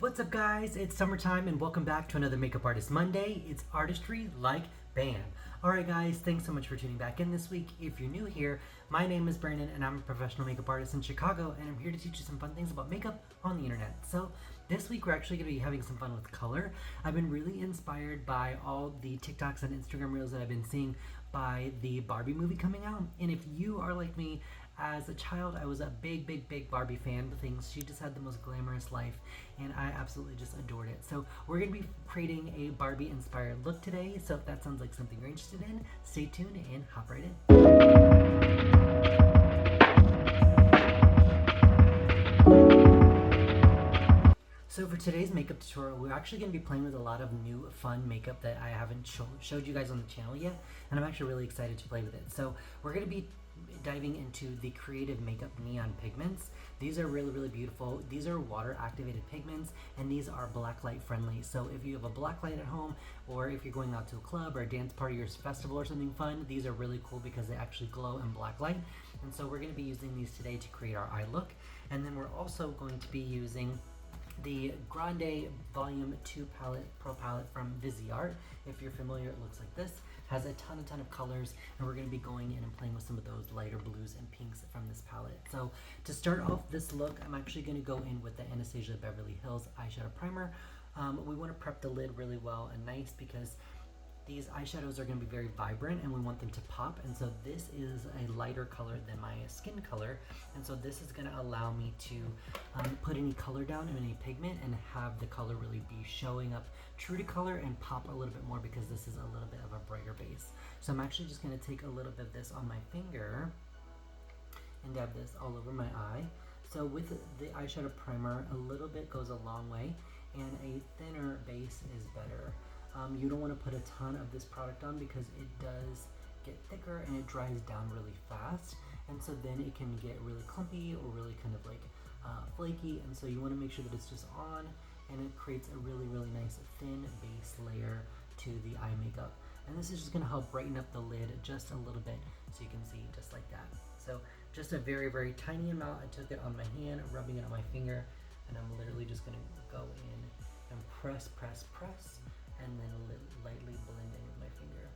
What's up guys, it's summertime and welcome back to another Makeup Artist Monday. It's artistry like bam. Alright guys, thanks so much for tuning back in this week. If you're new here, my name is Brandon and I'm a professional makeup artist in Chicago and I'm here to teach you some fun things about makeup on the internet. So this week we're actually going to be having some fun with color. I've been really inspired by all the TikToks and Instagram reels that I've been seeing by the Barbie movie coming out. And if you are like me, as a child, I was a big Barbie fan of things. She just had the most glamorous life, and I absolutely just adored it. So we're going to be creating a Barbie-inspired look today. So if that sounds like something you're interested in, stay tuned and hop right in. So for today's makeup tutorial, we're actually going to be playing with a lot of new fun makeup that I haven't showed you guys on the channel yet, and I'm actually really excited to play with it. So we're going to be diving into the Creative Makeup Neon Pigments. These are really beautiful. These are water activated pigments and these are black light friendly. So if you have a black light at home, or if you're going out to a club or a dance party or festival or something fun, these are really cool because they actually glow in black light. And so we're going to be using these today to create our eye look. And then we're also going to be using the Grande Volume 2 Pro Palette from Viseart. If you're familiar, it looks like this. Has a ton of colors, and we're going to be going in and playing with some of those lighter blues and pinks from this palette. So to start off this look, I'm actually going to go in with the Anastasia Beverly Hills eyeshadow primer. We want to prep the lid really well and nice because these eyeshadows are going to be very vibrant and we want them to pop, and so this is a lighter color than my skin color, and so this is going to allow me to put any color down in any pigment and have the color really be showing up true to color and pop a little bit more because this is a little bit of a brighter base. So I'm actually just going to take a little bit of this on my finger and dab this all over my eye. So with the eyeshadow primer, a little bit goes a long way and a thinner base is better. You don't want to put a ton of this product on because it does get thicker and it dries down really fast, and so then it can get really clumpy or really kind of like flaky, and so you want to make sure that it's just on and it creates a really nice thin base layer to the eye makeup. And this is just going to help brighten up the lid just a little bit so you can see just like that. So just a very tiny amount. I took it on my hand, rubbing it on my finger, and I'm literally just going to go in and press and then lightly blend in with my finger.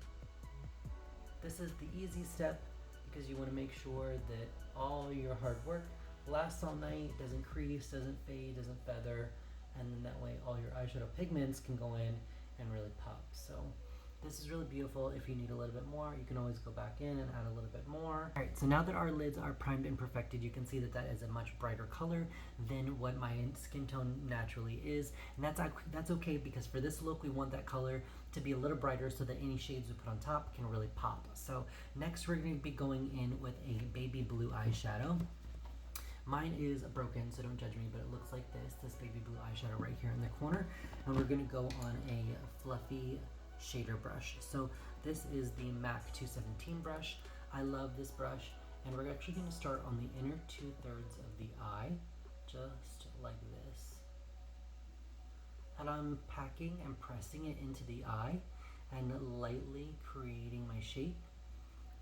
This is the easy step because you want to make sure that all your hard work lasts all night, doesn't crease, doesn't fade, doesn't feather, and then that way all your eyeshadow pigments can go in and really pop. So this is really beautiful. If you need a little bit more, you can always go back in and add a little bit more. Alright, so now that our lids are primed and perfected, you can see that that is a much brighter color than what my skin tone naturally is. And that's okay because for this look, we want that color to be a little brighter so that any shades we put on top can really pop. So next we're going to be going in with a baby blue eyeshadow. Mine is broken, so don't judge me, but it looks like this baby blue eyeshadow right here in the corner. And we're going to go on a fluffy shader brush. So this is the MAC 217 brush. I love this brush, and we're actually going to start on the inner 2/3 of the eye, just like this. And I'm packing and pressing it into the eye and lightly creating my shape.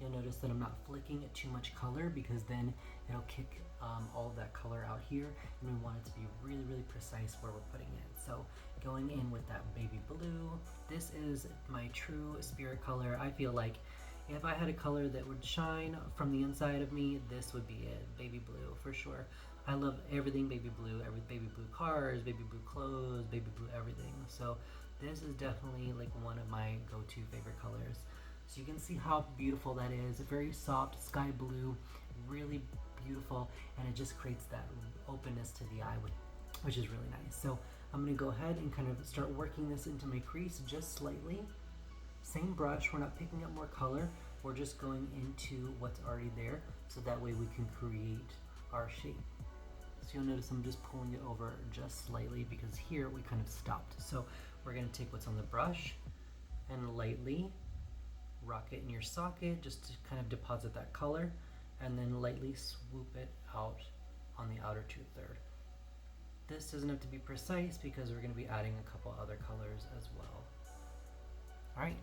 You'll notice that I'm not flicking too much color because then it'll kick all of that color out here, and we want it to be really precise where we're putting it. So going in with that baby blue, this is my true spirit color. I feel like if I had a color that would shine from the inside of me, this would be it, baby blue for sure. I love everything baby blue, baby blue cars, baby blue clothes, baby blue everything. So this is definitely like one of my go-to favorite colors. So you can see how beautiful that is. Very soft sky blue, really beautiful, and it just creates that openness to the eye, which is really nice. So I'm going to go ahead and kind of start working this into my crease just slightly. Same brush, we're not picking up more color, we're just going into what's already there, so that way we can create our shape. So you'll notice I'm just pulling it over just slightly because here we kind of stopped. So we're going to take what's on the brush and lightly rock it in your socket just to kind of deposit that color, and then lightly swoop it out on the outer 2/3. This doesn't have to be precise because we're going to be adding a couple other colors as well. Alright,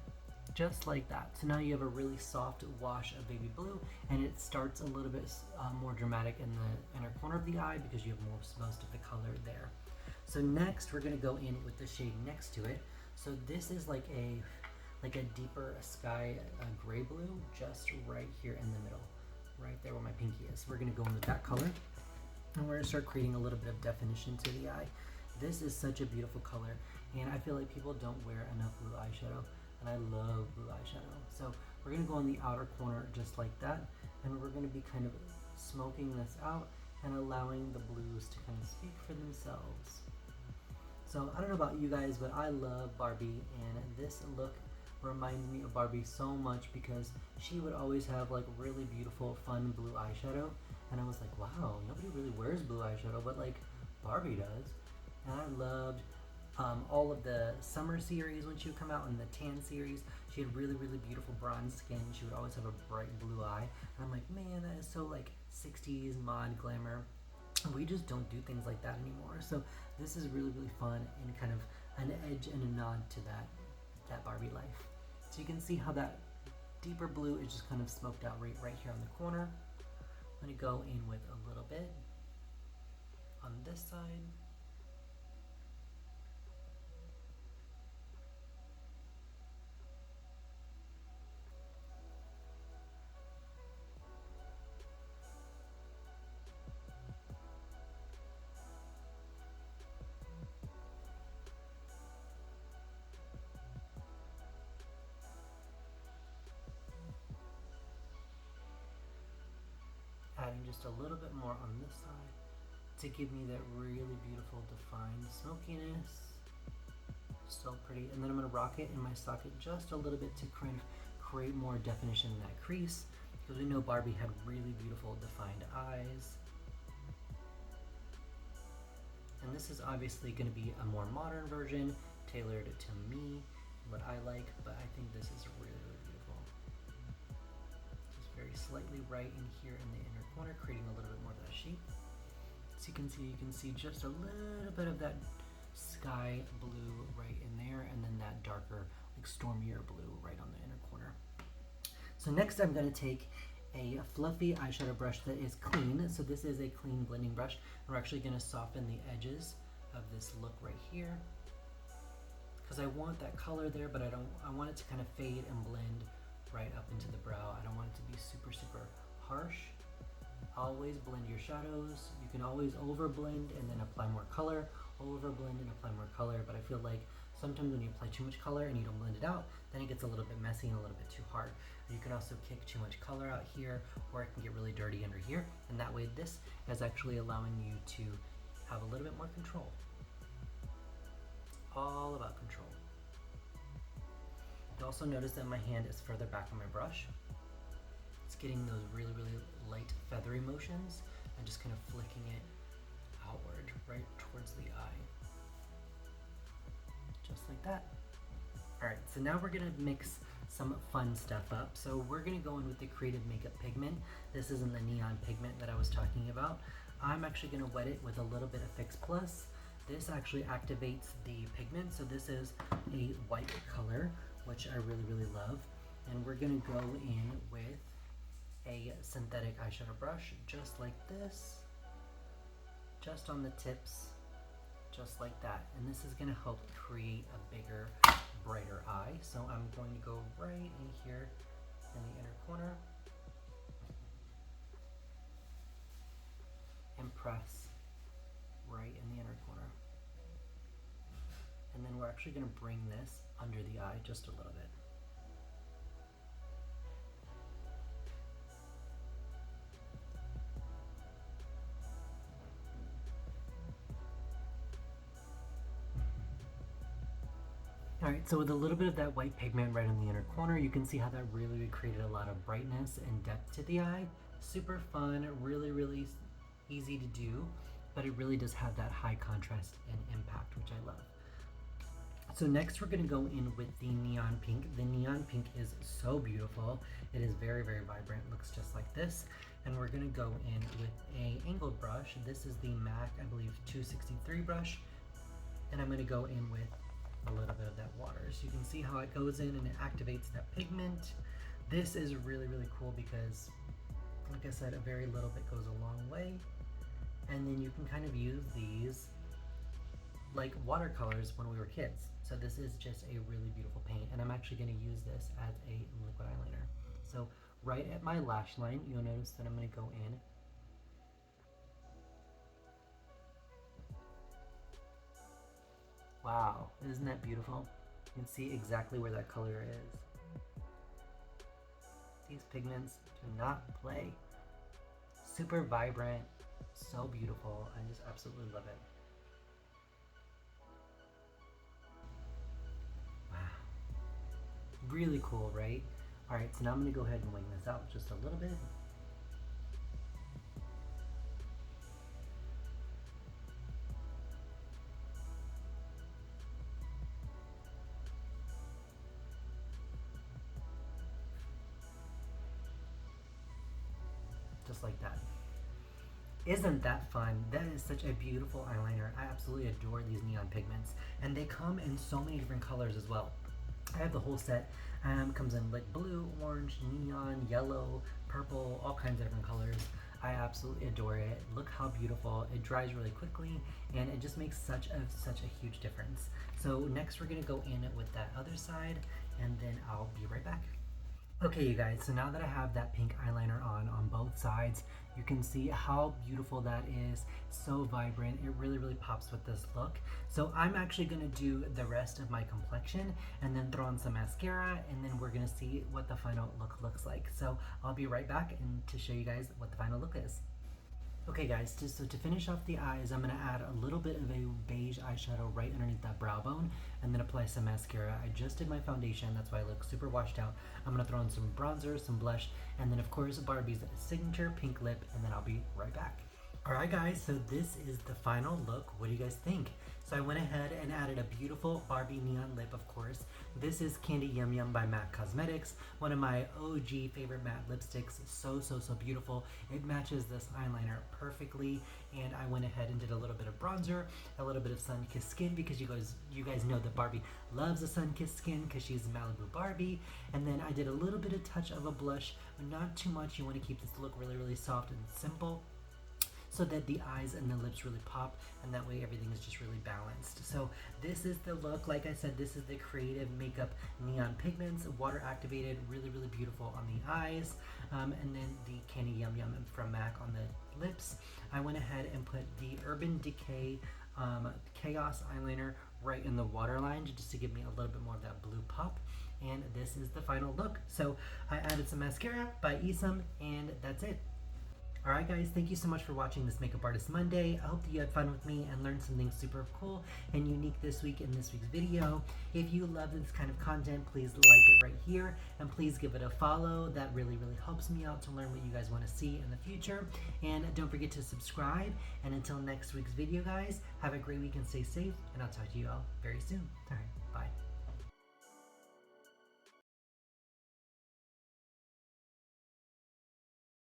just like that. So now you have a really soft wash of baby blue, and it starts a little bit more dramatic in the inner corner of the eye because you have most of the color there. So next we're gonna go in with the shade next to it. So this is like a deeper sky gray blue, just right here in the middle, right there where my pinky is. We're gonna go in with that color, and we're gonna start creating a little bit of definition to the eye. This is such a beautiful color, and I feel like people don't wear enough blue eyeshadow, and I love blue eyeshadow. So we're gonna go on the outer corner just like that, and we're gonna be kind of smoking this out and allowing the blues to kind of speak for themselves. So I don't know about you guys, but I love Barbie, and this look reminded me of Barbie so much because she would always have like really beautiful, fun blue eyeshadow, and I was like, wow, nobody really wears blue eyeshadow, but like Barbie does. And I loved all of the summer series when she would come out, and the tan series. She had really, really beautiful bronze skin. She would always have a bright blue eye, and I'm like, man, that is so like 60s mod glamour. We just don't do things like that anymore. So this is really, really fun and kind of an edge and a nod to that Barbie life. So you can see how that deeper blue is just kind of smoked out right here on the corner. I'm going to go in with a little bit on this side. Adding just a little bit more on this side to give me that really beautiful defined smokiness. So pretty. And then I'm going to rock it in my socket just a little bit to kind of create more definition in that crease, because we know Barbie had really beautiful defined eyes. And this is obviously going to be a more modern version, tailored to me, what I like, but I think this is really, really beautiful. Just very slightly right in here in the inner corner, creating a little bit more of that shape. So you can see just a little bit of that sky blue right in there, and then that darker, like stormier blue right on the inner corner. So next I'm going to take a fluffy eyeshadow brush that is clean. So this is a clean blending brush. We're actually going to soften the edges of this look right here, because I want that color there, but I want it to kind of fade and blend right up into the brow. I don't want it to be super, super harsh. Always blend your shadows. You can always overblend and then apply more color, overblend and apply more color, but I feel like sometimes when you apply too much color and you don't blend it out, then it gets a little bit messy and a little bit too hard. You can also kick too much color out here, or it can get really dirty under here, and that way this is actually allowing you to have a little bit more control. It's all about control. You also notice that my hand is further back on my brush. It's getting those really, really light feathery motions and just kind of flicking it outward right towards the eye. Just like that. Alright, so now we're going to mix some fun stuff up. So we're going to go in with the Creative Makeup Pigment. This isn't the neon pigment that I was talking about. I'm actually going to wet it with a little bit of Fix Plus. This actually activates the pigment. So this is a white color, which I really, really love. And we're going to go in with a synthetic eyeshadow brush, just like this, just on the tips, just like that. And this is going to help create a bigger, brighter eye. So I'm going to go right in here in the inner corner and press right in the inner corner. And then we're actually going to bring this under the eye just a little bit. Alright, so with a little bit of that white pigment right in the inner corner, you can see how that really created a lot of brightness and depth to the eye. Super fun, really, really easy to do, but it really does have that high contrast and impact, which I love. So next we're going to go in with the neon pink. The neon pink is so beautiful. It is very, very vibrant. It looks just like this. And we're going to go in with a angled brush. This is the MAC, I believe, 263 brush. And I'm going to go in with a little bit of that water. So you can see how it goes in and it activates that pigment. This is really, really cool because, like I said, a very little bit goes a long way. And then you can kind of use these like watercolors when we were kids. So this is just a really beautiful paint, and I'm actually going to use this as a liquid eyeliner. So right at my lash line, you'll notice that I'm going to go in. Wow, isn't that beautiful? You can see exactly where that color is. These pigments do not play. Super vibrant, so beautiful. I just absolutely love it. Wow. Really cool, right? All right, so now I'm gonna go ahead and wing this out just a little bit. Just like that. Isn't that fun? That is such a beautiful eyeliner. I absolutely adore these neon pigments, and they come in so many different colors as well. I have the whole set. Comes in like blue, orange, neon, yellow, purple, all kinds of different colors. I absolutely adore it. Look how beautiful. It dries really quickly, and it just makes such a huge difference. So next we're gonna go in with that other side, and then I'll be right back. Okay, you guys, so now that I have that pink eyeliner on both sides, you can see how beautiful that is. So vibrant. It really pops with this look. So I'm actually going to do the rest of my complexion and then throw on some mascara, and then we're going to see what the final look looks like. So I'll be right back and to show you guys what the final look is. Okay guys, so to finish off the eyes, I'm going to add a little bit of a beige eyeshadow right underneath that brow bone, and then apply some mascara. I just did my foundation, that's why I look super washed out. I'm going to throw in some bronzer, some blush, and then of course Barbie's signature pink lip, and then I'll be right back. Alright guys, so this is the final look. What do you guys think? So I went ahead and added a beautiful Barbie neon lip, of course. This is Candy YumYum by MAC Cosmetics, one of my OG favorite matte lipsticks. So beautiful. It matches this eyeliner perfectly, and I went ahead and did a little bit of bronzer, a little bit of sun-kissed skin, because you guys know that Barbie loves a sun-kissed skin because she's Malibu Barbie. And then I did a little bit of touch of a blush, but not too much. You want to keep this look really soft and simple, so that the eyes and the lips really pop, and that way everything is just really balanced. So this is the look. Like I said, this is the Creative Makeup Neon Pigments, water activated, really beautiful on the eyes, and then the Candy YumYum from MAC on the lips. I went ahead and put the Urban Decay Chaos eyeliner right in the waterline, just to give me a little bit more of that blue pop. And this is the final look. So I added some mascara by Esum, and that's it. Alright guys, thank you so much for watching this Makeup Artist Monday. I hope that you had fun with me and learned something super cool and unique this week in this week's video. If you love this kind of content, please like it right here, and please give it a follow. That really helps me out to learn what you guys want to see in the future. And don't forget to subscribe. And until next week's video guys, have a great week and stay safe, and I'll talk to you all very soon. Alright, bye.